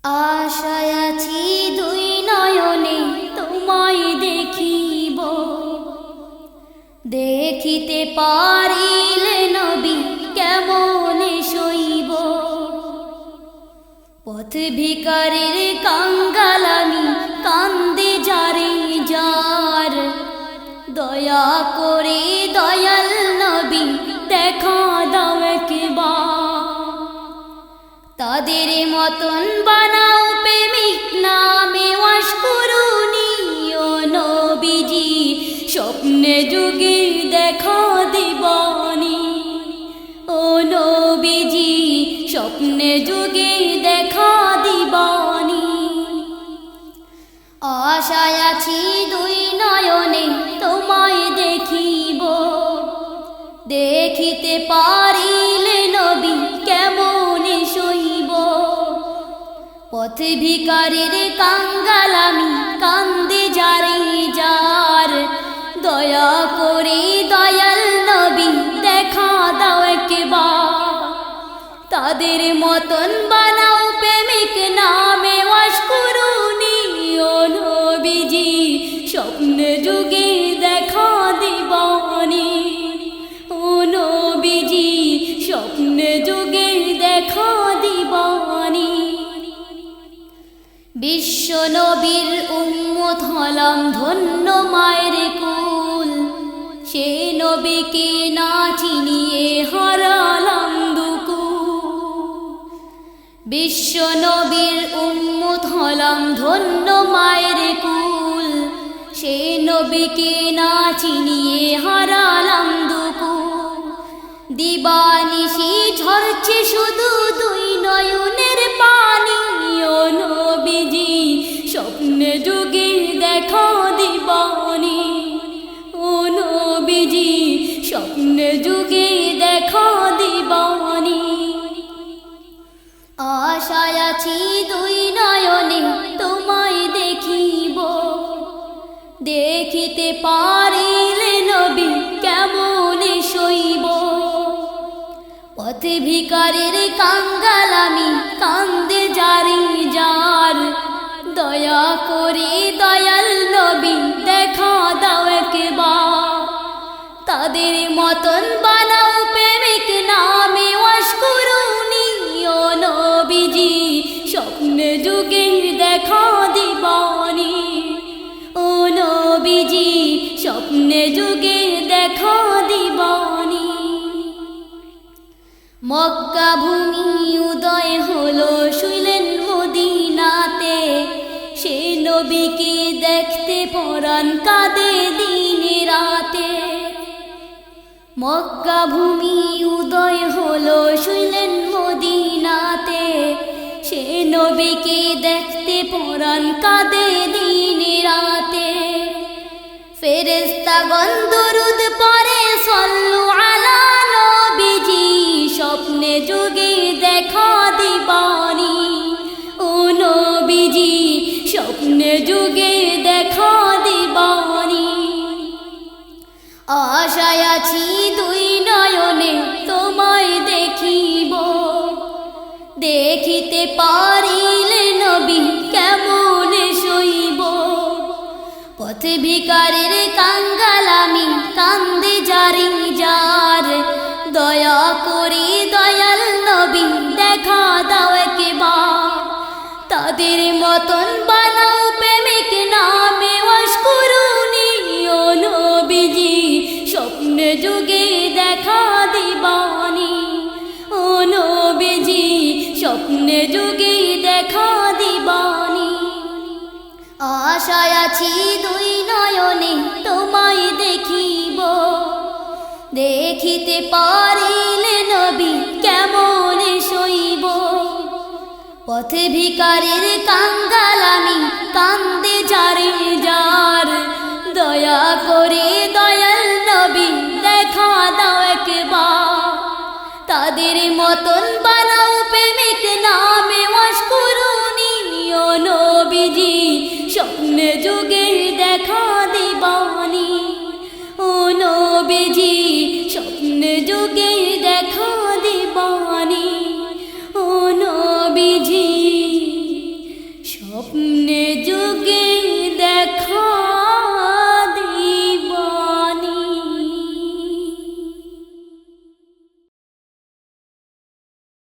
আশায় আছি দুই নয়নে তোমায় দেখিব, দেখিতে পারিলে নবী কেমনে সইব। পথ ভিখারির কাঙ্গাল আমি, কান্দে যারে যার, দয়া করে দয়াল নবী দেখা দাও একবার। তাদের মতন বানাও প্রেমিক নামে ওয়াস করুনি ও নবীজি, স্বপ্নে যুগে দেখা দিবানি। ও নবীজি স্বপ্নে যুগে দেখা দিবানি। আশায় আছি দুই নয়নে তোমায় দেখিব, দেখিতে পারিলে নবী কেমনে সইব। পথ ভিখারির কাঙ্গাল আমি, কান্দে যারে যার, দয়া করে দয়াল নবী দেখা দাও একবার। তাদের মতন বানাও প্রেমিক নামে ওয়াস করুনি ও নবীজি, স্বপ্নে যুগে দেখা দিবানি। ও নবীজি স্বপ্নে যুগে দেখা দিবানি। বিশ্ব নবীর উম্মত হলাম ধন্য মায়ের কুল, সে নবীকে না চিনিয়ে হারালাম দুকুল। বিশ্ব নবীর উম্মত হলাম ধন্য মায়ের কুল, সে নবীকে না চিনিয়ে হারালাম দুকুল। দিবানিশি ঝরছে শুধু দুই নয়নের পানি, ও নবীজি স্বপ্নে যুগে দেখা দিবানি। ও নবীজি স্বপ্নে যুগে দেখা দিবানি। আশায় আছি দুই নয়নে তোমায় দেখিব, দেখিতে পারিলে নবী কেমনে সইব। পথ ভিখারির কাঙ্গাল আমি, কান্দে যারে যার, দয়া করে দয়াল নবী দেখা দাও একবার। তাদের মতন বানাও প্রেমিক নামে ওয়াস করুনি ও নবীজি, স্বপ্নে যুগে দেখা দিবানি। ও নবীজি স্বপ্নে যুগে দেখা দিবানি। মক্কা ভূমি উদয় হলো শুইলেন মদিনাতে, সে নবীকে দেখতে পরাণ কাঁদে দিনে রাতে। মক্কা ভূমি উদয় হলো শুইলেন মদিনাতে, সে নবীকে দেখতে পরাণ কাঁদে দিনে রাতে। ফেরেশতাগণ দরুদ পড়ে সল্লু আলা নবীজি, স্বপ্নে যুগে দেখা দিবানি। ও নবীজি স্বপ্নে যুগে দেখা দিবানি। আশায় আছি দুই নয়নে তোমায় দেখিব, দেখিতে পারিলে নবী কেমনে সইব। পথ ভিখারির কাঙ্গাল আমি, কান্দে যারে যার, দয়া করে দয়াল নবী দেখা দাও একবার। তাদের মতন বানাও প্রেমিক নামে ওয়াস করুনি ও নবীজি, স্বপ্নে যুগে দেখা দিবানি। ও নবীজি স্বপ্নে যুগে দেখা দিবানি। আশায় আছি দুই নয়নে তোমায় দেখিব, দেখিতে পারিলে নবী কেমনে সইব। পথ ভিখারির কাঙ্গাল আমি, কান্দে যারে যার, দয়া করে দয়াল নবী দেখা দাও একবার। তাদের মতন বানাও প্রেমিক